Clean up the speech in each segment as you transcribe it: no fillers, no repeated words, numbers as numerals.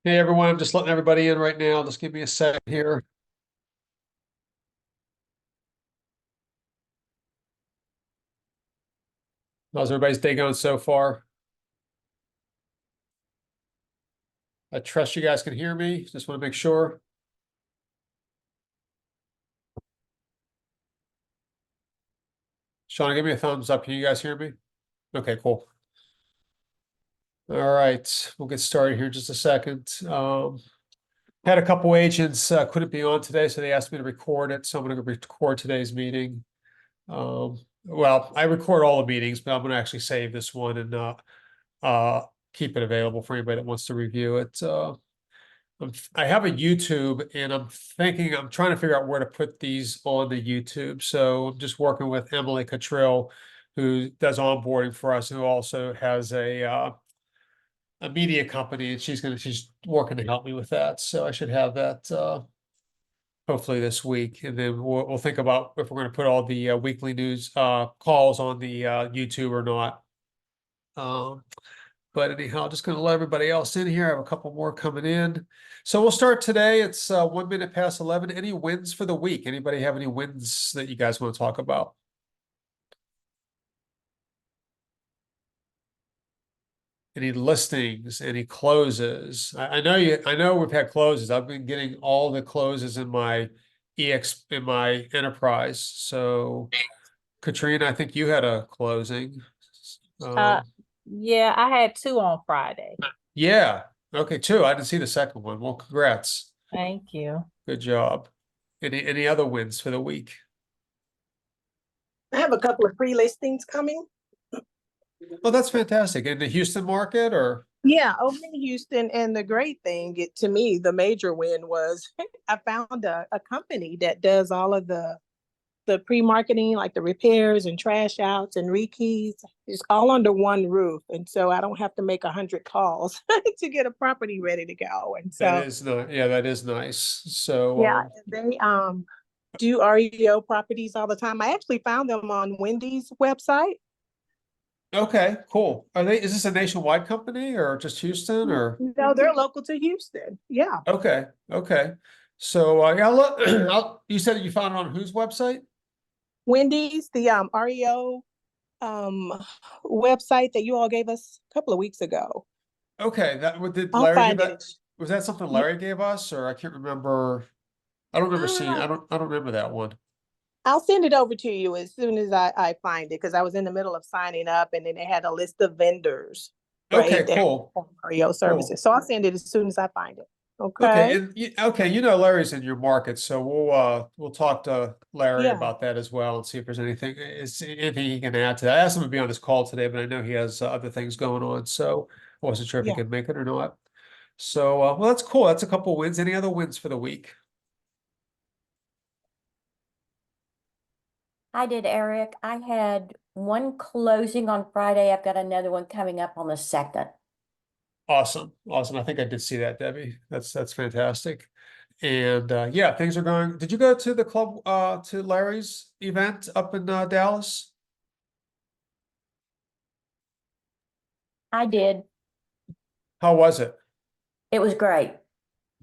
Hey everyone, I'm just letting everybody in right now. Just give me a sec here. How's everybody's day going so far? I trust you guys can hear me. Just want to make sure. Sean, give me a thumbs up. Can you guys hear me? Okay, cool. All right, we'll get started here in just a second. Had a couple agents couldn't be on today, so they asked me to record it. So I'm going to record today's meeting. Well, I record all the meetings, but I'm going to actually save this one and keep it available for anybody that wants to review it. I have a YouTube and I'm trying to figure out where to put these on the YouTube. So I'm just working with Emily Cottrill, who does onboarding for us, who also has a media company, and she's working to help me with that. So I should have that hopefully this week, and then we'll think about if we're going to put all the weekly news calls on the YouTube or not. But anyhow, just going to let everybody else in here. I have a couple more coming in. So we'll start today. It's 1 minute past 11. Any wins for the week? Anybody have any wins that you guys want to talk about? Any listings, any closes? I know we've had closes. I've been getting all the closes in my enterprise. So Katrina, I think you had a closing. Uh, Um, yeah, I had two on Friday. yeah. Okay, two. I didn't see the second one. Well, congrats. Thank you. Good job. Any other wins for the week? I have a couple of free listings coming. Oh, that's fantastic. In the Houston market or? Yeah, over in Houston. And the great thing, to me, the major win was I found a company that does all of the pre-marketing, like the repairs and trash outs and rekeys. It's all under one roof. And so I don't have to make 100 calls to get a property ready to go. And That so is yeah, that is nice. So yeah, they do REO properties all the time. I actually found them on Wendy's website. okay, cool. Is this a nationwide company or just Houston or? No, they're local to Houston. Yeah. Okay, okay. So yeah, you said you found it on whose website? Wendy's, the REO website that you all gave us a couple of weeks ago. Okay, did I'll Larry give find that? it. Was that something Yeah. Larry gave us, or I can't remember? I don't remember seeing. Uh, I don't remember that one. I'll send it over to you as soon as I find it, because I was in the middle of signing up, and then they had a list of vendors, Okay, right? That cool. REO services. Cool. So I'll send it as soon as I find it. Okay, Okay. and Larry's in your market, so we'll talk to Larry Yeah. about that as well and see if there's anything he can add to that. I asked him to be on this call today, but I know he has other things going on, so I wasn't sure if he Yeah. could make it or not. So well, that's cool. That's a couple wins. Any other wins for the week? I did, Eric. I had one closing on Friday. I've got another one coming up on the 2nd. Awesome, awesome. I think I did see that, Debbie. That's fantastic. And yeah, things are going. Did you go to the club to Larry's event up in Dallas? I did. How was it? It was great.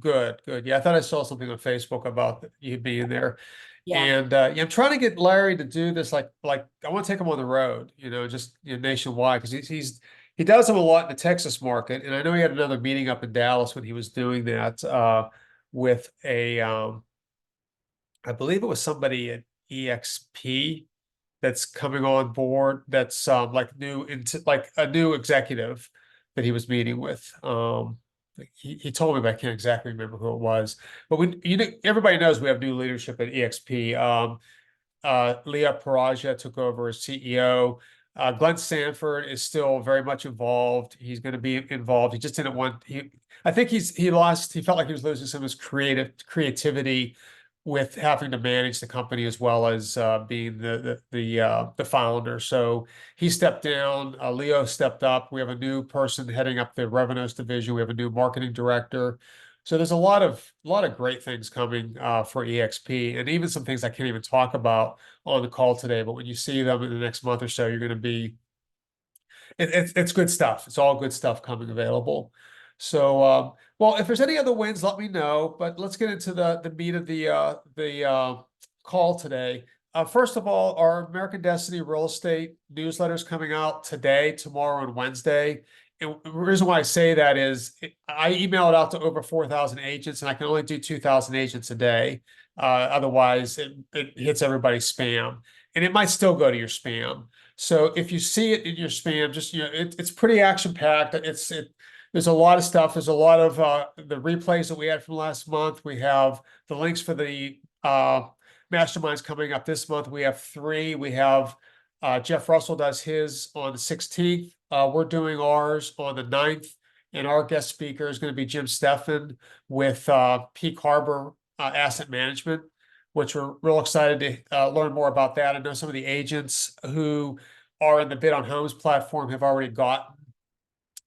Good, good. Yeah, I thought I saw something on Facebook about you being there. Yeah. And yeah, I'm trying to get Larry to do this like I want to take him on the road, just nationwide because he does them a lot in the Texas market. And I know he had another meeting up in Dallas when he was doing that with I believe it was somebody at EXP that's coming on board that's like new into like a new executive that he was meeting with. He told me, but I can't exactly remember who it was. But everybody knows we have new leadership at EXP. Leah Paraja took over as CEO. Glenn Sanford is still very much involved. He's going to be involved. He just didn't want I think he felt like he was losing some of his creativity with having to manage the company as well as being the founder. So he stepped down. Leo stepped up. We have a new person heading up the revenues division. We have a new marketing director. So there's a lot of great things coming for EXP, and even some things I can't even talk about on the call today. But when you see them in the next month or so, you're going to be it's good stuff. It's all good stuff coming available. So, well, if there's any other wins, let me know, but let's get into the meat of the call today. First of all, our American Destiny Real Estate newsletter is coming out today, tomorrow, and Wednesday. And the reason why I say that is I email it out to over 4,000 agents, and I can only do 2,000 agents a day. Otherwise, it hits everybody's spam, and it might still go to your spam. So if you see it in your spam, just it's pretty action packed. There's a lot of stuff. There's a lot of the replays that we had from last month. We have the links for the masterminds coming up this month. We have 3. We have Jeff Russell does his on the 16th. We're doing ours on the 9th, and our guest speaker is going to be Jim Steffen with Peak Harbor Asset Management, which we're real excited to learn more about that. I know some of the agents who are in the Bid on Homes platform have already gotten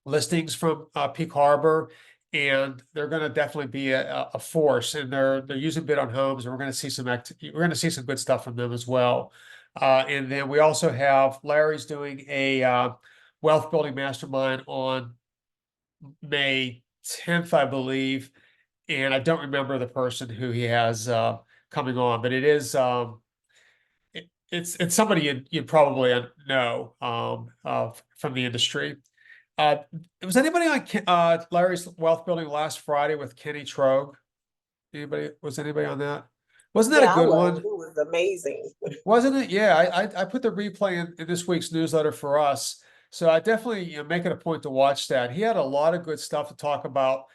listings from Peak Harbor, and they're going to definitely be a force. And they're using Bid on Homes, and we're going to see some good stuff from them as well. And then we also have Larry's doing a wealth building mastermind on May 10th, I believe, and I don't remember the person who he has coming on, but it is it's somebody you'd probably know from the industry. Was anybody on Larry's Wealth Building last Friday with Kenny Trogue? Was anybody on that? Wasn't that Yeah, a I good was. one? It was amazing. Wasn't it? Yeah, I put the replay in this week's newsletter for us. So I definitely make it a point to watch that. He had a lot of good stuff to talk about,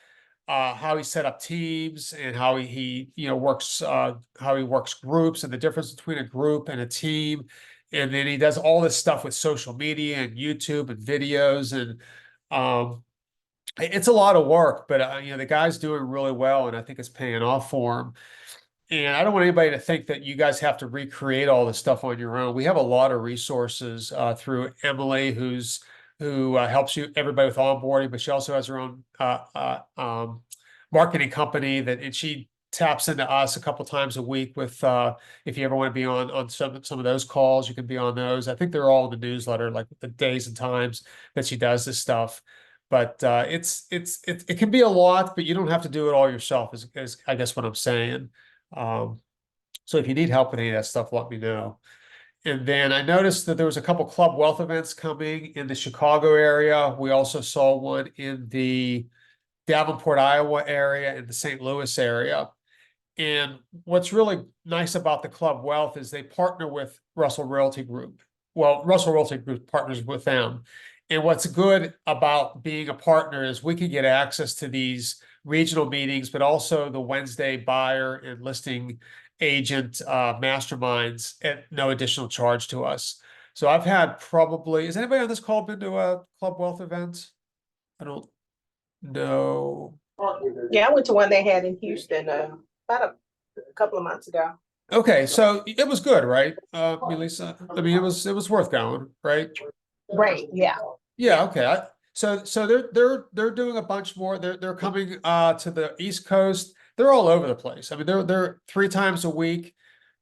how he set up teams and how he works how he works groups and the difference between a group and a team. And then he does all this stuff with social media and YouTube and videos, and it's a lot of work, but the guy's doing really well, and I think it's paying off for him. And I don't want anybody to think that you guys have to recreate all this stuff on your own. We have a lot of resources through Emily, who helps everybody with onboarding, but she also has her own marketing company and she taps into us a couple times a week with if you ever want to be on some of those calls, you can be on those. I think they're all in the newsletter, like the days and times that she does this stuff. But it can be a lot, but you don't have to do it all yourself, is I guess what I'm saying. So if you need help with any of that stuff, let me know. And then I noticed that there was a couple Club Wealth events coming in the Chicago area. We also saw one in the Davenport, Iowa area, and the St. Louis area. And what's really nice about the Club Wealth is they partner with Russell Realty Group. Well, Russell Realty Group partners with them. And what's good about being a partner is we can get access to these regional meetings, but also the Wednesday buyer and listing agent masterminds at no additional charge to us. So I've had has anybody on this call been to a Club Wealth event? I don't know. Yeah, I went to one they had in Houston about a couple of months ago. Okay, so it was good, right, Melissa? I mean, it was worth going, right? Right, yeah. Yeah, okay. So they're doing a bunch more. They're coming to the East Coast. They're all over the place. I mean, they're 3 times a week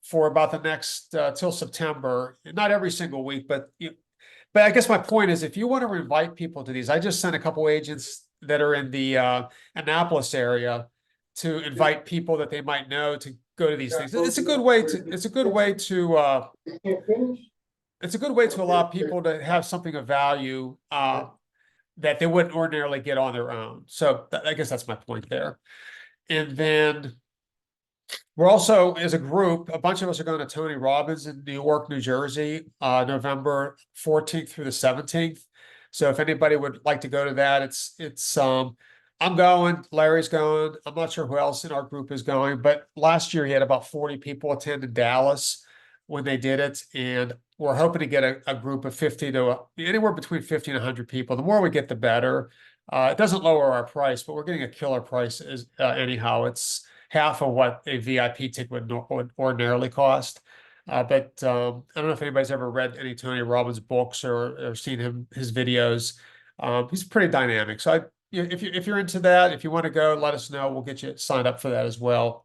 for about the next till September. Not every single week, but I guess my point is, if you want to invite people to these, I just sent a couple agents that are in the Annapolis area to invite people that they might know to go to these things. It's a good way to allow people to have something of value that they wouldn't ordinarily get on their own. So I guess that's my point there. And then we're also, as a group, a bunch of us are going to Tony Robbins in Newark, New Jersey, November 14th through the 17th. So if anybody would like to go to that, it's I'm going, Larry's going. I'm not sure who else in our group is going, but last year he had about 40 people attend in Dallas when they did it. And we're hoping to get a group of 50 to anywhere between 50 and 100 people. The more we get, the better. It doesn't lower our price, but we're getting a killer price anyhow. It's half of what a VIP ticket would ordinarily cost. But I don't know if anybody's ever read any Tony Robbins books or seen his videos. He's pretty dynamic. So if you're into that, if you want to go, let us know. We'll get you signed up for that as well.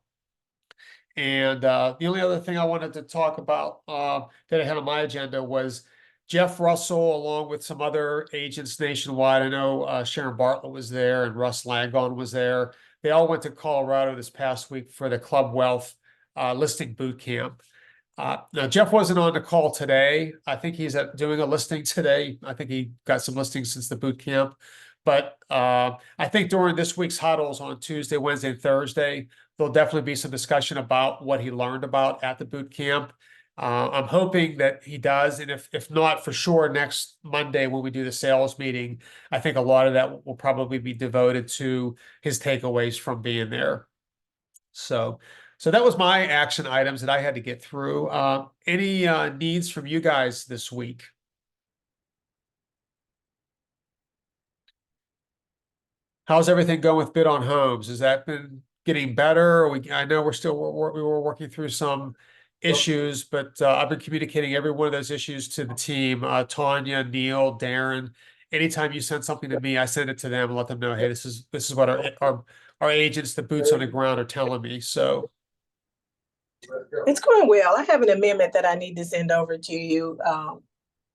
And the only other thing I wanted to talk about that I had on my agenda was Jeff Russell, along with some other agents nationwide. I know Sharon Bartlett was there and Russ Langon was there. They all went to Colorado this past week for the Club Wealth listing boot camp. Now Jeff wasn't on the call today. I think he's doing a listing today. I think he got some listings since the boot camp. But I think during this week's huddles on Tuesday, Wednesday, and Thursday, there'll definitely be some discussion about what he learned about at the boot camp. I'm hoping that he does, and if not, for sure, next Monday when we do the sales meeting, I think a lot of that will probably be devoted to his takeaways from being there. So that was my action items that I had to get through. Any needs from you guys this week? How's everything going with Bid on Homes? Has that been getting better? I know we were working through some issues, but I've been communicating every one of those issues to the team. Tanya, Neil, Darren. Anytime you send something to me, I send it to them and let them know, hey, this is what our agents, the boots on the ground, are telling me. So It's going well. I have an amendment that I need to send over to you.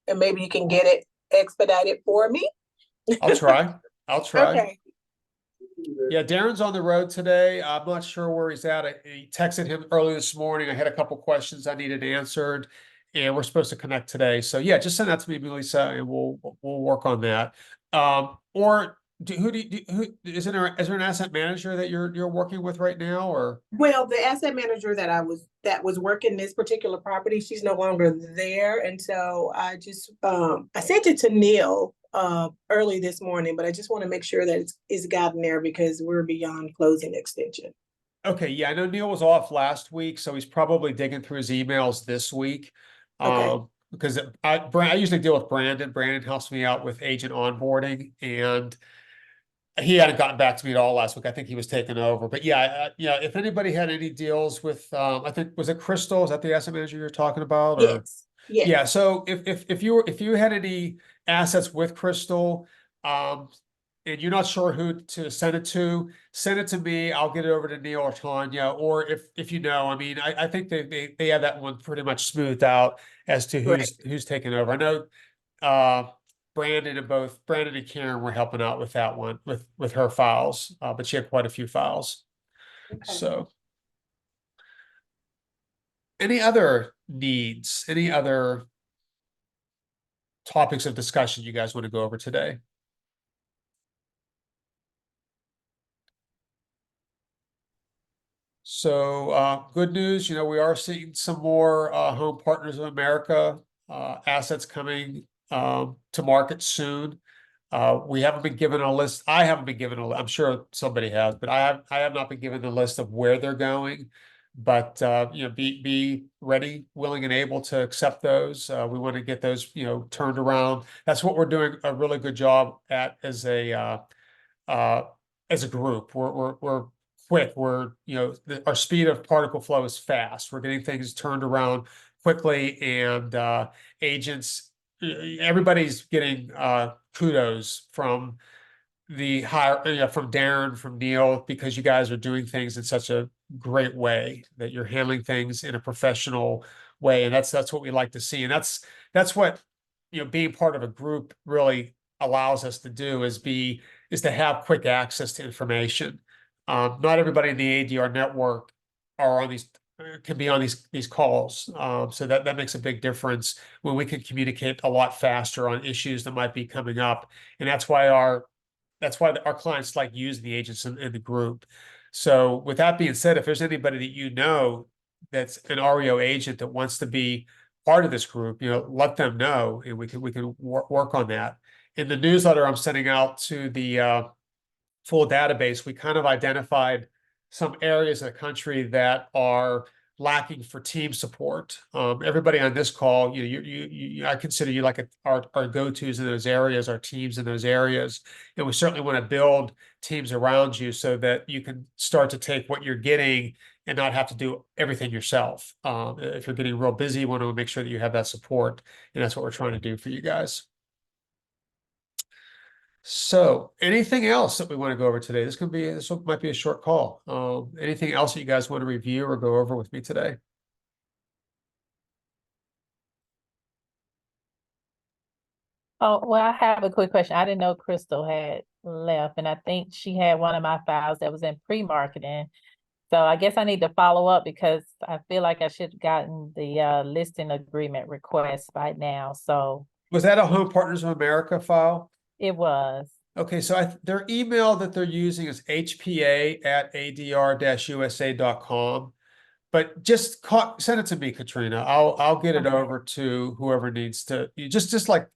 And maybe you can get it expedited for me. I'll try. Okay. Yeah, Darren's on the road today. I'm not sure where he's at. I texted him early this morning. I had a couple questions I needed answered, and we're supposed to connect today. So yeah, just send that to me, Melissa, and we'll work on that. Or who is there an asset manager that you're working with right now, or? Well, the asset manager that was working this particular property, she's no longer there. And so I just I sent it to Neil early this morning, but I just want to make sure that it's gotten there because we're beyond closing extension. Okay, yeah, I know Neil was off last week, so he's probably digging through his emails this week. Okay. Because I usually deal with Brandon. Brandon helps me out with agent onboarding, and he hadn't gotten back to me at all last week. I think he was taking over. But yeah, if anybody had any deals with, I think, was it Crystal? Is that the asset manager you're talking about? Or? Yes. Yes. Yeah. So if you had any assets with Crystal, and you're not sure who to send it to me. I'll get it over to Neil or Tanya. Or if you know, I mean, I think they have that one pretty much smoothed out as to who's taking over. I know Brandon and Karen were helping out with that one with her files, but she had quite a few files. Okay. So any other needs, any other topics of discussion you guys want to go over today? So good news, we are seeing some more Home Partners of America assets coming to market soon. We haven't been given a list. I haven't been given I'm sure somebody has, but I have not been given the list of where they're going. But be ready, willing, and able to accept those. We want to get those turned around. That's what we're doing a really good job at as a group. We're quick. Our speed of particle flow is fast. We're getting things turned around quickly, and agents, everybody's getting kudos from from Darren, from Neil, because you guys are doing things in such a great way, that you're handling things in a professional way, and that's what we like to see, and that's what being part of a group really allows us to do, is to have quick access to information. Not everybody in the ADR network can be on these calls. So that makes a big difference when we can communicate a lot faster on issues that might be coming up. And that's why our clients like using the agents in the group. So with that being said, if there's anybody that that's an REO agent that wants to be part of this group, let them know, and we can work on that. In the newsletter I'm sending out to the full database, we kind of identified some areas of the country that are lacking for team support. Everybody on this call, I consider you like our go-tos in those areas, our teams in those areas, and we certainly want to build teams around you so that you can start to take what you're getting and not have to do everything yourself. If you're getting real busy, you want to make sure that you have that support, and that's what we're trying to do for you guys. So anything else that we want to go over today? This might be a short call. Anything else that you guys want to review or go over with me today? Oh, well, I have a quick question. I didn't know Crystal had left, and I think she had one of my files that was in pre-marketing. So I guess I need to follow up because I feel like I should have gotten the listing agreement request by now. So Was that a Home Partners of America file? it was. Okay, so their email that they're using is hpa@adr-usa.com. But just send it to me, Katrina. I'll get it Okay. over to whoever needs to. You just like,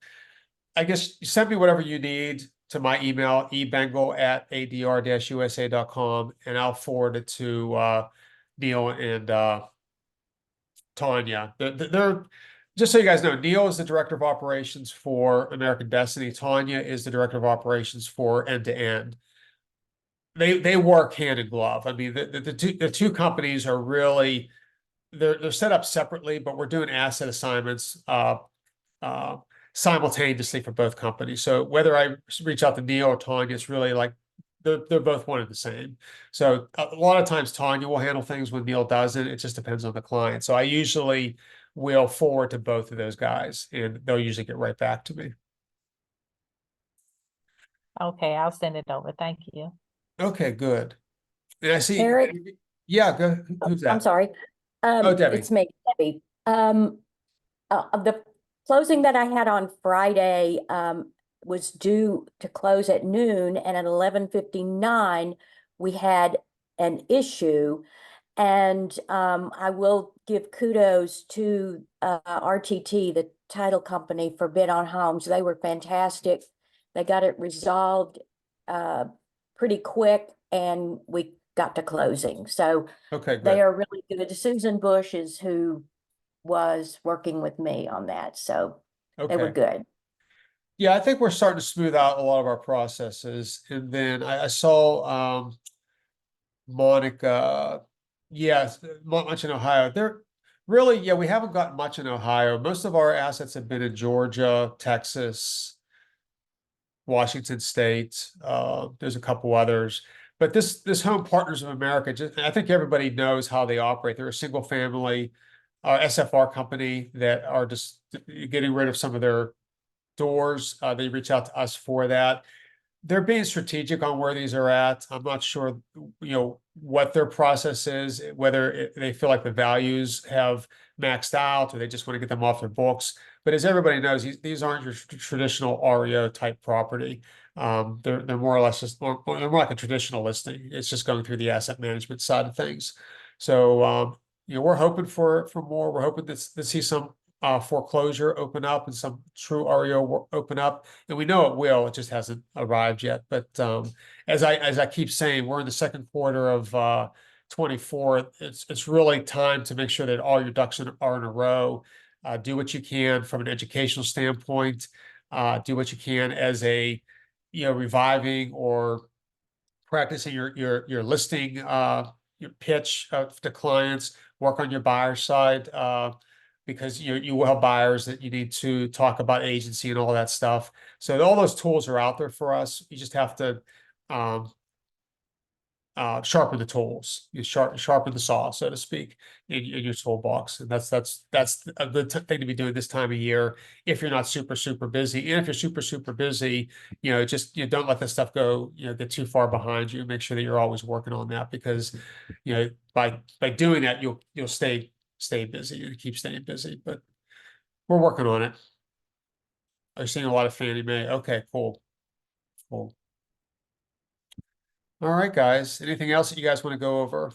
I guess, send me whatever you need to my email, ebengal@adr-usa.com, and I'll forward it to Neil and Tanya. They're just so you guys know, Neil is the director of operations for American Destiny. Tanya is the director of operations for End to End. They work hand in glove. I mean, the two companies are really they're set up separately, but we're doing asset assignments uh simultaneously for both companies. So whether I reach out to Neil or Tanya, it's really like they're both one and the same. So a lot of times Tanya will handle things when Neil doesn't. It just depends on the client. So I usually will forward to both of those guys, and they'll usually get right back to me. Okay, I'll send it over. Thank you. Okay, good. And I see. Eric, Yeah, go. Who's I'm that? sorry. Oh, Debbie. It's me, Debbie. The closing that I had on Friday, was due to close at noon, and at 11:59, we had an issue. And I will give kudos to RTT, the title company, for Bid on Homes. They were fantastic. They got it resolved pretty quick, and we got to closing. So Okay, they good. are really good. Susan Bush is who was working with me on that. So they were Okay. good. Yeah, I think we're starting to smooth out a lot of our processes. And then I saw Monica, yes, much in Ohio. They're really, yeah, we haven't gotten much in Ohio. Most of our assets have been in Georgia, Texas, Washington State. There's a couple others. But this Home Partners of America, just I think everybody knows how they operate. They're a single family SFR company that are just getting rid of some of their doors. They reach out to us for that. They're being strategic on where these are at. I'm not sure, what their process is, whether they feel like the values have maxed out or they just want to get them off their books. But as everybody knows, these aren't your traditional REO type property. They're more or less they're more like a traditional listing. It's just going through the asset management side of things. So, we're hoping for more. We're hoping to see some foreclosure open up and some true REO open up, and we know it will. It just hasn't arrived yet. But as I keep saying, we're in the second quarter of 24. It's really time to make sure that all your ducks are in a row. Do what you can from an educational standpoint. Do what you can as a reviving or practicing your listing your pitch to clients. Work on your buyer side. Because you will have buyers that you need to talk about agency and all that stuff. So all those tools are out there for us. You just have to um, sharpen the tools. You sharpen the saw, so to speak, in your toolbox, and that's a good thing to be doing this time of year. If you're not super busy, and if you're super busy, just don't let this stuff go. Get too far behind you. Make sure that you're always working on that because, by doing that, you'll stay busy and keep staying busy. But we're working on it. I'm seeing a lot of Fannie Mae. Okay, cool. Cool. All right, guys. Anything else that you guys want to go over?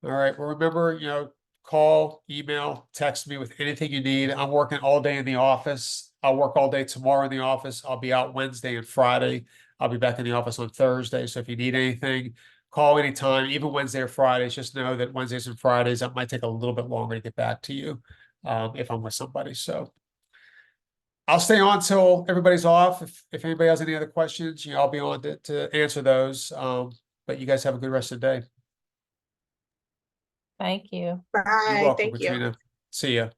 All right. Well, remember, call, email, text me with anything you need. I'm working all day in the office. I'll work all day tomorrow in the office. I'll be out Wednesday and Friday. I'll be back in the office on Thursday. So if you need anything, call anytime, even Wednesday or Fridays. Just know that Wednesdays and Fridays, that might take a little bit longer to get back to you if I'm with somebody. So I'll stay on till everybody's off. If anybody has any other questions, I'll be on to answer those. But you guys have a good rest of the day. Thank you. You're Bye, welcome, thank you. Katrina. See ya.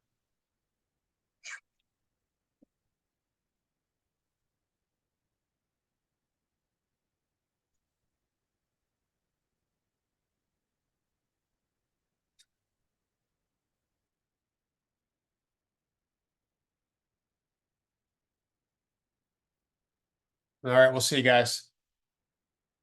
All right, we'll see you guys.